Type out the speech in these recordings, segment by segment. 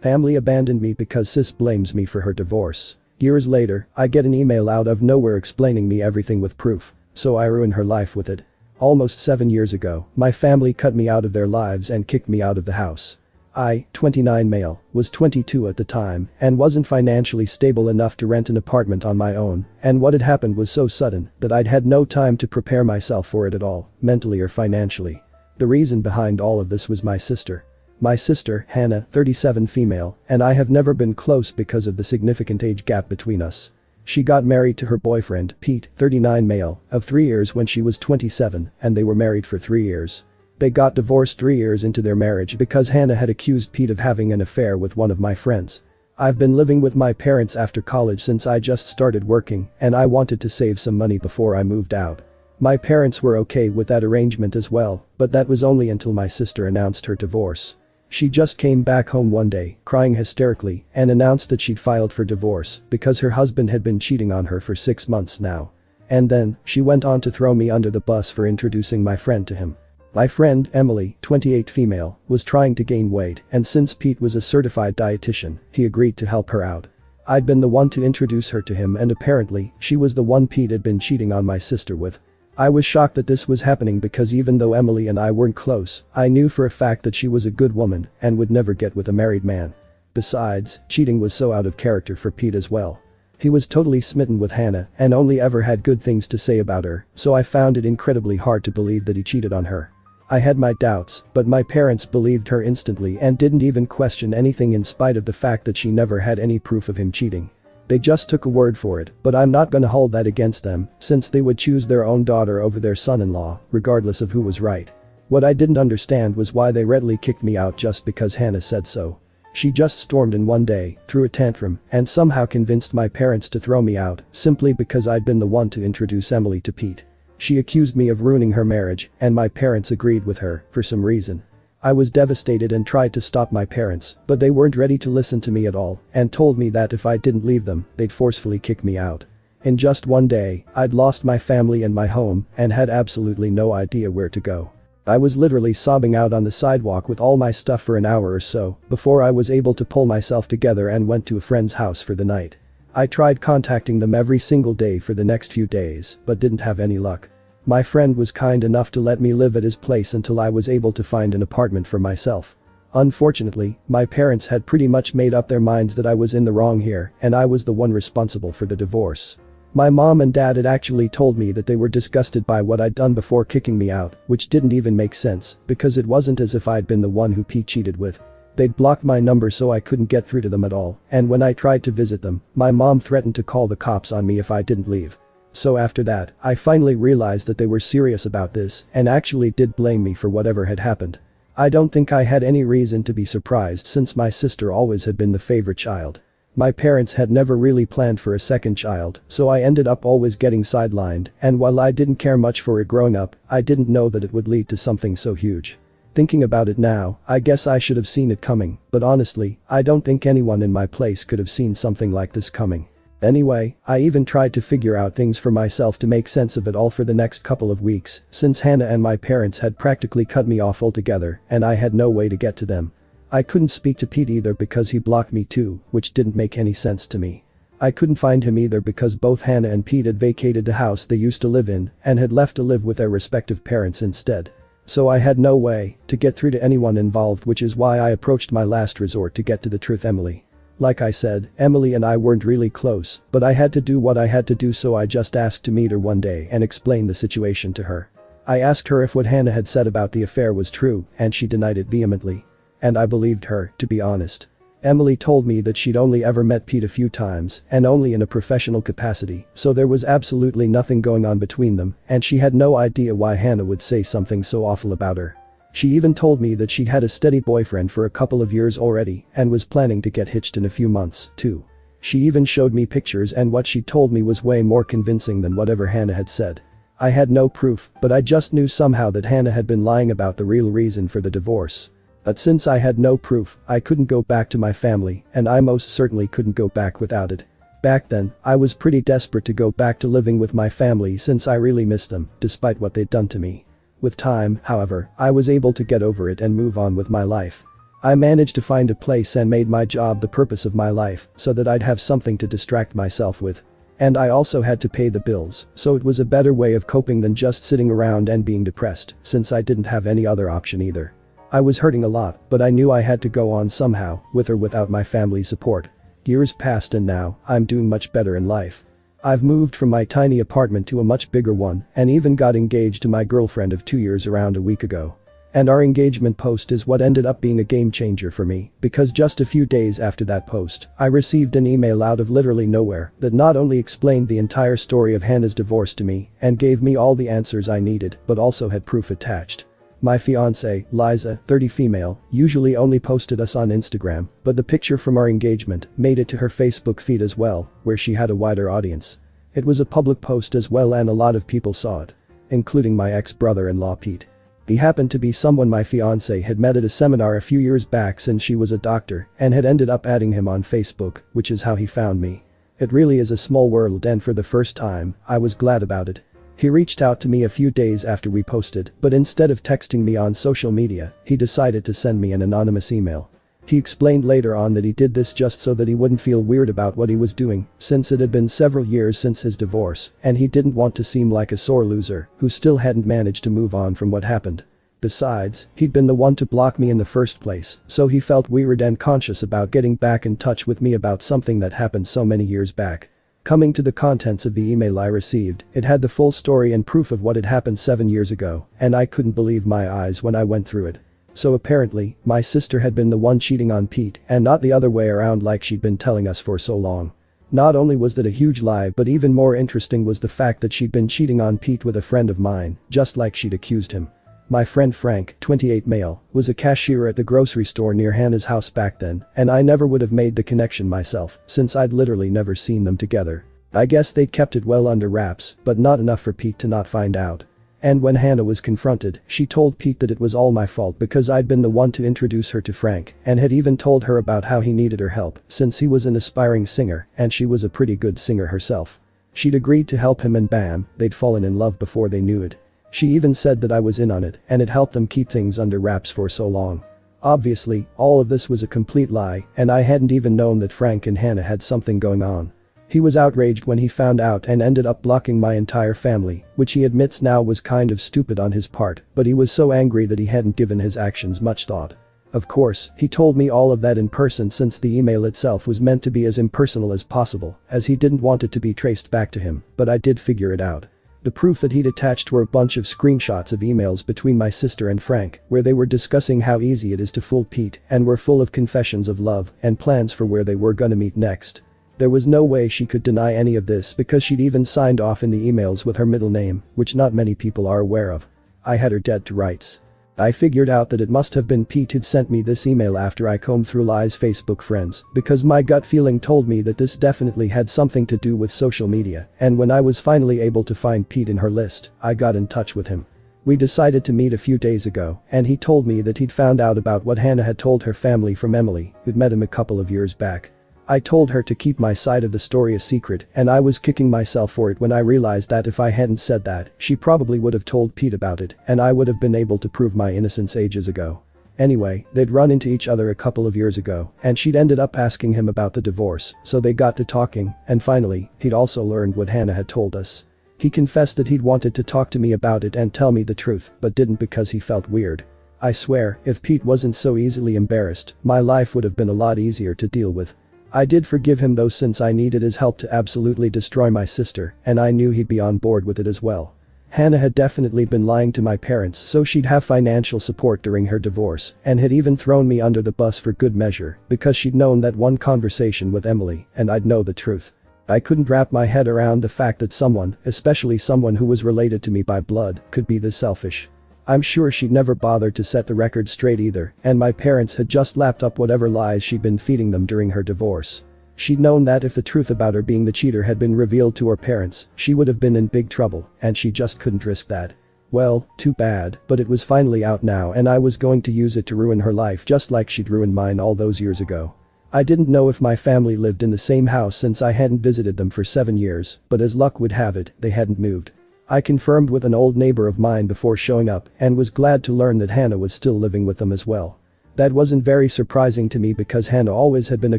Family abandoned me because sis blames me for her divorce. Years later, I get an email out of nowhere explaining me everything with proof, so I ruin her life with it. Almost 7 years ago, my family cut me out of their lives and kicked me out of the house. I, 29 male, was 22 at the time and wasn't financially stable enough to rent an apartment on my own, and what had happened was so sudden that I'd had no time to prepare myself for it at all, mentally or financially. The reason behind all of this was my sister. My sister, Hannah, 37 female, and I have never been close because of the significant age gap between us. She got married to her boyfriend, Pete, 39 male, of 3 years when she was 27, and they were married for 3 years. They got divorced 3 years into their marriage because Hannah had accused Pete of having an affair with one of my friends. I've been living with my parents after college since I just started working, and I wanted to save some money before I moved out. My parents were okay with that arrangement as well, but that was only until my sister announced her divorce. She just came back home one day, crying hysterically, and announced that she'd filed for divorce because her husband had been cheating on her for 6 months now. And then, she went on to throw me under the bus for introducing my friend to him. My friend, Emily, 28 female, was trying to gain weight, and since Pete was a certified dietitian, he agreed to help her out. I'd been the one to introduce her to him, and apparently, she was the one Pete had been cheating on my sister with. I was shocked that this was happening because even though Emily and I weren't close, I knew for a fact that she was a good woman and would never get with a married man. Besides, cheating was so out of character for Pete as well. He was totally smitten with Hannah and only ever had good things to say about her, so I found it incredibly hard to believe that he cheated on her. I had my doubts, but my parents believed her instantly and didn't even question anything in spite of the fact that she never had any proof of him cheating. They just took a word for it, but I'm not gonna hold that against them, since they would choose their own daughter over their son-in-law, regardless of who was right. What I didn't understand was why they readily kicked me out just because Hannah said so. She just stormed in one day, threw a tantrum, and somehow convinced my parents to throw me out, simply because I'd been the one to introduce Emily to Pete. She accused me of ruining her marriage, and my parents agreed with her, for some reason. I was devastated and tried to stop my parents, but they weren't ready to listen to me at all, and told me that if I didn't leave them, they'd forcefully kick me out. In just one day, I'd lost my family and my home, and had absolutely no idea where to go. I was literally sobbing out on the sidewalk with all my stuff for an hour or so, before I was able to pull myself together and went to a friend's house for the night. I tried contacting them every single day for the next few days, but didn't have any luck. My friend was kind enough to let me live at his place until I was able to find an apartment for myself. Unfortunately, my parents had pretty much made up their minds that I was in the wrong here, and I was the one responsible for the divorce. My mom and dad had actually told me that they were disgusted by what I'd done before kicking me out, which didn't even make sense, because it wasn't as if I'd been the one who Pete cheated with. They'd blocked my number so I couldn't get through to them at all, and when I tried to visit them, my mom threatened to call the cops on me if I didn't leave. So after that, I finally realized that they were serious about this and actually did blame me for whatever had happened. I don't think I had any reason to be surprised since my sister always had been the favorite child. My parents had never really planned for a second child, so I ended up always getting sidelined, and while I didn't care much for it growing up, I didn't know that it would lead to something so huge. Thinking about it now, I guess I should have seen it coming, but honestly, I don't think anyone in my place could have seen something like this coming. Anyway, I even tried to figure out things for myself to make sense of it all for the next couple of weeks, since Hannah and my parents had practically cut me off altogether and I had no way to get to them. I couldn't speak to Pete either because he blocked me too, which didn't make any sense to me. I couldn't find him either because both Hannah and Pete had vacated the house they used to live in and had left to live with their respective parents instead. So I had no way to get through to anyone involved, which is why I approached my last resort to get to the truth, Emily. Like I said, Emily and I weren't really close, but I had to do what I had to do, so I just asked to meet her one day and explain the situation to her. I asked her if what Hannah had said about the affair was true, and she denied it vehemently. And I believed her, to be honest. Emily told me that she'd only ever met Pete a few times, and only in a professional capacity, so there was absolutely nothing going on between them, and she had no idea why Hannah would say something so awful about her. She even told me that she'd had a steady boyfriend for a couple of years already and was planning to get hitched in a few months, too. She even showed me pictures, and what she told me was way more convincing than whatever Hannah had said. I had no proof, but I just knew somehow that Hannah had been lying about the real reason for the divorce. But since I had no proof, I couldn't go back to my family, and I most certainly couldn't go back without it. Back then, I was pretty desperate to go back to living with my family since I really missed them, despite what they'd done to me. With time, however, I was able to get over it and move on with my life. I managed to find a place and made my job the purpose of my life so that I'd have something to distract myself with. And I also had to pay the bills, so it was a better way of coping than just sitting around and being depressed, since I didn't have any other option either. I was hurting a lot, but I knew I had to go on somehow, with or without my family's support. Years passed and now, I'm doing much better in life. I've moved from my tiny apartment to a much bigger one and even got engaged to my girlfriend of 2 years around a week ago. And our engagement post is what ended up being a game changer for me, because just a few days after that post, I received an email out of literally nowhere that not only explained the entire story of Hannah's divorce to me and gave me all the answers I needed, but also had proof attached. My fiancée, Liza, 30 female, usually only posted us on Instagram, but the picture from our engagement made it to her Facebook feed as well, where she had a wider audience. It was a public post as well and a lot of people saw it, including my ex-brother-in-law Pete. He happened to be someone my fiancée had met at a seminar a few years back since she was a doctor and had ended up adding him on Facebook, which is how he found me. It really is a small world and for the first time, I was glad about it. He reached out to me a few days after we posted, but instead of texting me on social media, he decided to send me an anonymous email. He explained later on that he did this just so that he wouldn't feel weird about what he was doing, since it had been several years since his divorce, and he didn't want to seem like a sore loser who still hadn't managed to move on from what happened. Besides, he'd been the one to block me in the first place, so he felt weird and conscious about getting back in touch with me about something that happened so many years back. Coming to the contents of the email I received, it had the full story and proof of what had happened 7 years ago, and I couldn't believe my eyes when I went through it. So apparently, my sister had been the one cheating on Pete and not the other way around like she'd been telling us for so long. Not only was that a huge lie, but even more interesting was the fact that she'd been cheating on Pete with a friend of mine, just like she'd accused him. My friend Frank, 28 male, was a cashier at the grocery store near Hannah's house back then, and I never would have made the connection myself, since I'd literally never seen them together. I guess they'd kept it well under wraps, but not enough for Pete to not find out. And when Hannah was confronted, she told Pete that it was all my fault because I'd been the one to introduce her to Frank and had even told her about how he needed her help since he was an aspiring singer and she was a pretty good singer herself. She'd agreed to help him and bam, they'd fallen in love before they knew it. She even said that I was in on it and it helped them keep things under wraps for so long. Obviously, all of this was a complete lie and I hadn't even known that Frank and Hannah had something going on. He was outraged when he found out and ended up blocking my entire family, which he admits now was kind of stupid on his part, but he was so angry that he hadn't given his actions much thought. Of course, he told me all of that in person since the email itself was meant to be as impersonal as possible, as he didn't want it to be traced back to him, but I did figure it out. The proof that he'd attached were a bunch of screenshots of emails between my sister and Frank, where they were discussing how easy it is to fool Pete and were full of confessions of love and plans for where they were gonna meet next. There was no way she could deny any of this because she'd even signed off in the emails with her middle name, which not many people are aware of. I had her dead to rights. I figured out that it must have been Pete who'd sent me this email after I combed through Li's Facebook friends, because my gut feeling told me that this definitely had something to do with social media, and when I was finally able to find Pete in her list, I got in touch with him. We decided to meet a few days ago, and he told me that he'd found out about what Hannah had told her family from Emily, who'd met him a couple of years back. I told her to keep my side of the story a secret and I was kicking myself for it when I realized that if I hadn't said that, she probably would have told Pete about it and I would have been able to prove my innocence ages ago. Anyway, they'd run into each other a couple of years ago and she'd ended up asking him about the divorce, so they got to talking and finally, he'd also learned what Hannah had told us. He confessed that he'd wanted to talk to me about it and tell me the truth, but didn't because he felt weird. I swear, if Pete wasn't so easily embarrassed, my life would have been a lot easier to deal with. I did forgive him though since I needed his help to absolutely destroy my sister and I knew he'd be on board with it as well. Hannah had definitely been lying to my parents so she'd have financial support during her divorce and had even thrown me under the bus for good measure because she'd known that one conversation with Emily and I'd know the truth. I couldn't wrap my head around the fact that someone, especially someone who was related to me by blood, could be this selfish. I'm sure she'd never bothered to set the record straight either, and my parents had just lapped up whatever lies she'd been feeding them during her divorce. She'd known that if the truth about her being the cheater had been revealed to her parents, she would have been in big trouble, and she just couldn't risk that. Well, too bad, but it was finally out now and I was going to use it to ruin her life just like she'd ruined mine all those years ago. I didn't know if my family lived in the same house since I hadn't visited them for 7 years, but as luck would have it, they hadn't moved. I confirmed with an old neighbor of mine before showing up and was glad to learn that Hannah was still living with them as well. That wasn't very surprising to me because Hannah always had been a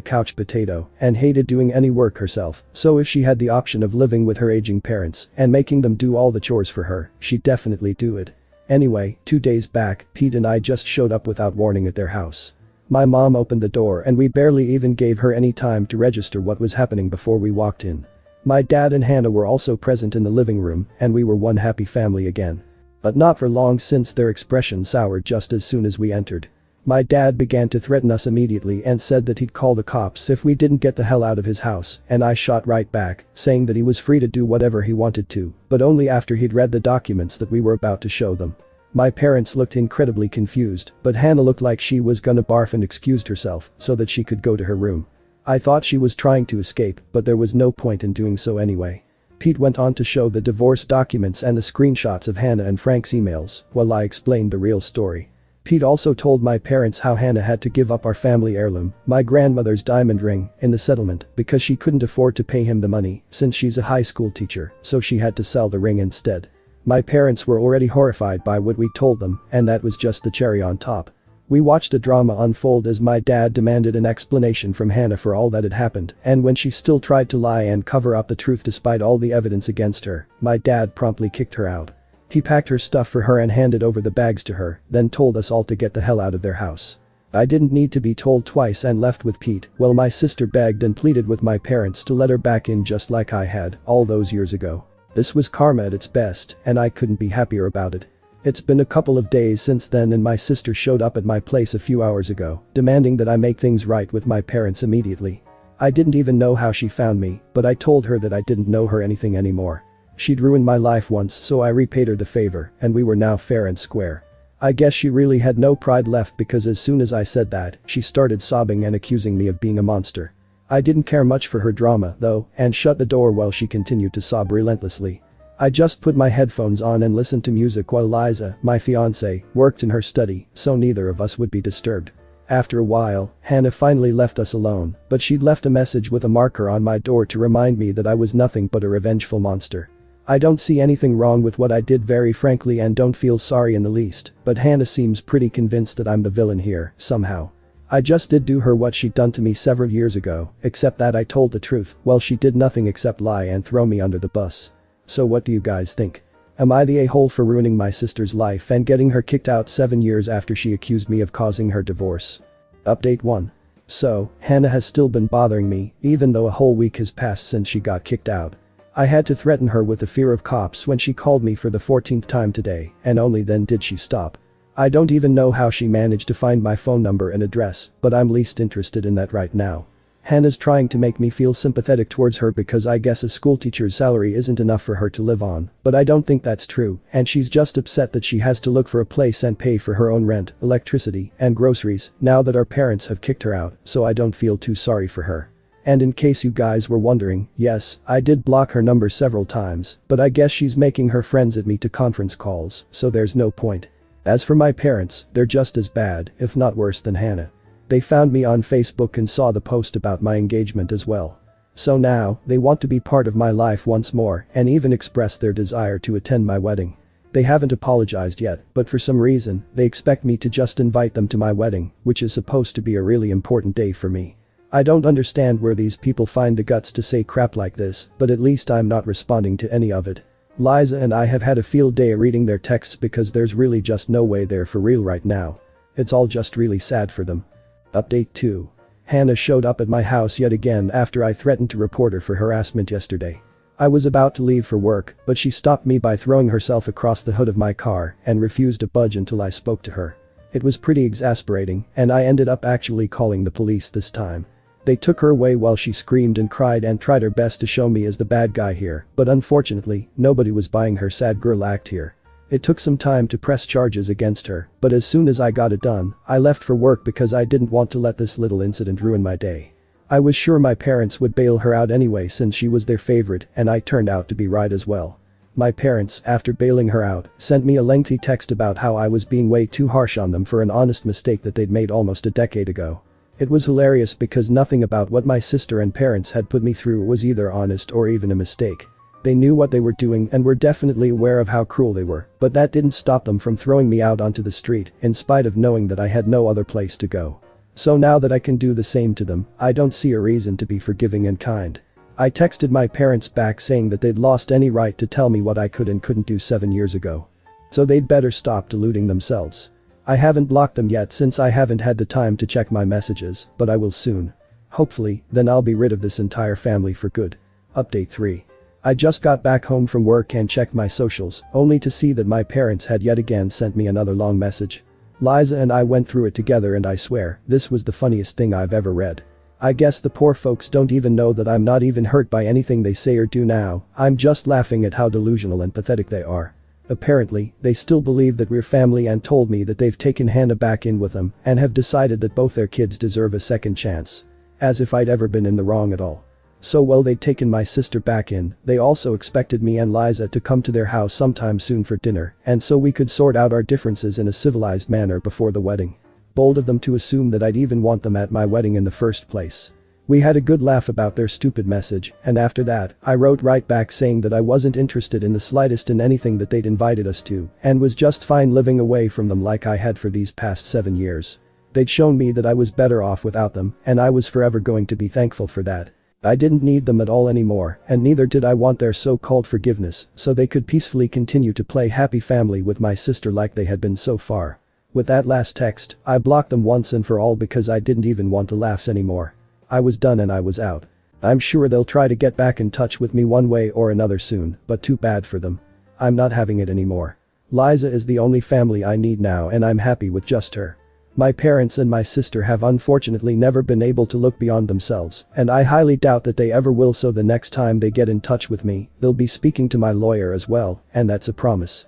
couch potato and hated doing any work herself, so if she had the option of living with her aging parents and making them do all the chores for her, she'd definitely do it. Anyway, 2 days back, Pete and I just showed up without warning at their house. My mom opened the door and we barely even gave her any time to register what was happening before we walked in. My dad and Hannah were also present in the living room and we were one happy family again. But not for long since their expression soured just as soon as we entered. My dad began to threaten us immediately and said that he'd call the cops if we didn't get the hell out of his house, and I shot right back, saying that he was free to do whatever he wanted to, but only after he'd read the documents that we were about to show them. My parents looked incredibly confused, but Hannah looked like she was gonna barf and excused herself so that she could go to her room. I thought she was trying to escape, but there was no point in doing so anyway. Pete went on to show the divorce documents and the screenshots of Hannah and Frank's emails while I explained the real story. Pete also told my parents how Hannah had to give up our family heirloom, my grandmother's diamond ring, in the settlement because she couldn't afford to pay him the money since she's a high school teacher, so she had to sell the ring instead. My parents were already horrified by what we told them, and that was just the cherry on top. We watched the drama unfold as my dad demanded an explanation from Hannah for all that had happened, and when she still tried to lie and cover up the truth despite all the evidence against her, my dad promptly kicked her out. He packed her stuff for her and handed over the bags to her, then told us all to get the hell out of their house. I didn't need to be told twice and left with Pete while my sister begged and pleaded with my parents to let her back in just like I had all those years ago. This was karma at its best, and I couldn't be happier about it. It's been a couple of days since then and my sister showed up at my place a few hours ago, demanding that I make things right with my parents immediately. I didn't even know how she found me, but I told her that I didn't know her anything anymore. She'd ruined my life once, so I repaid her the favor, and we were now fair and square. I guess she really had no pride left because as soon as I said that, she started sobbing and accusing me of being a monster. I didn't care much for her drama, though, and shut the door while she continued to sob relentlessly. I just put my headphones on and listened to music while Liza, my fiancée, worked in her study, so neither of us would be disturbed. After a while, Hannah finally left us alone, but she'd left a message with a marker on my door to remind me that I was nothing but a revengeful monster. I don't see anything wrong with what I did very frankly and don't feel sorry in the least, but Hannah seems pretty convinced that I'm the villain here, somehow. I just did do her what she'd done to me several years ago, except that I told the truth, while she did nothing except lie and throw me under the bus. So what do you guys think? Am I the a-hole for ruining my sister's life and getting her kicked out 7 years after she accused me of causing her divorce? Update 1. So, Hannah has still been bothering me, even though a whole week has passed since she got kicked out. I had to threaten her with the fear of cops when she called me for the 14th time today, and only then did she stop. I don't even know how she managed to find my phone number and address, but I'm least interested in that right now. Hannah's trying to make me feel sympathetic towards her because I guess a schoolteacher's salary isn't enough for her to live on, but I don't think that's true, and she's just upset that she has to look for a place and pay for her own rent, electricity, and groceries now that our parents have kicked her out, so I don't feel too sorry for her. And in case you guys were wondering, yes, I did block her number several times, but I guess she's making her friends add me to conference calls, so there's no point. As for my parents, they're just as bad, if not worse than Hannah. They found me on Facebook and saw the post about my engagement as well. So now, they want to be part of my life once more and even express their desire to attend my wedding. They haven't apologized yet, but for some reason, they expect me to just invite them to my wedding, which is supposed to be a really important day for me. I don't understand where these people find the guts to say crap like this, but at least I'm not responding to any of it. Liza and I have had a field day reading their texts because there's really just no way they're for real right now. It's all just really sad for them. Update 2. Hannah showed up at my house yet again after I threatened to report her for harassment yesterday. I was about to leave for work, but she stopped me by throwing herself across the hood of my car and refused to budge until I spoke to her. It was pretty exasperating, and I ended up actually calling the police this time. They took her away while she screamed and cried and tried her best to show me as the bad guy here, but unfortunately, nobody was buying her sad girl act here. It took some time to press charges against her, but as soon as I got it done, I left for work because I didn't want to let this little incident ruin my day. I was sure my parents would bail her out anyway since she was their favorite, and I turned out to be right as well. My parents, after bailing her out, sent me a lengthy text about how I was being way too harsh on them for an honest mistake that they'd made almost a decade ago. It was hilarious because nothing about what my sister and parents had put me through was either honest or even a mistake. They knew what they were doing and were definitely aware of how cruel they were, but that didn't stop them from throwing me out onto the street in spite of knowing that I had no other place to go. So now that I can do the same to them, I don't see a reason to be forgiving and kind. I texted my parents back saying that they'd lost any right to tell me what I could and couldn't do 7 years ago. So they'd better stop deluding themselves. I haven't blocked them yet since I haven't had the time to check my messages, but I will soon. Hopefully, then I'll be rid of this entire family for good. Update 3. I just got back home from work and checked my socials, only to see that my parents had yet again sent me another long message. Liza and I went through it together and I swear, this was the funniest thing I've ever read. I guess the poor folks don't even know that I'm not even hurt by anything they say or do now, I'm just laughing at how delusional and pathetic they are. Apparently, they still believe that we're family and told me that they've taken Hannah back in with them and have decided that both their kids deserve a second chance. As if I'd ever been in the wrong at all. So while they'd taken my sister back in, they also expected me and Liza to come to their house sometime soon for dinner, and so we could sort out our differences in a civilized manner before the wedding. Bold of them to assume that I'd even want them at my wedding in the first place. We had a good laugh about their stupid message, and after that, I wrote right back saying that I wasn't interested in the slightest in anything that they'd invited us to, and was just fine living away from them like I had for these past 7 years. They'd shown me that I was better off without them, and I was forever going to be thankful for that. I didn't need them at all anymore, and neither did I want their so-called forgiveness, so they could peacefully continue to play happy family with my sister like they had been so far. With that last text, I blocked them once and for all because I didn't even want the laughs anymore. I was done and I was out. I'm sure they'll try to get back in touch with me one way or another soon, but too bad for them. I'm not having it anymore. Liza is the only family I need now and I'm happy with just her. My parents and my sister have unfortunately never been able to look beyond themselves, and I highly doubt that they ever will, so the next time they get in touch with me, they'll be speaking to my lawyer as well, and that's a promise.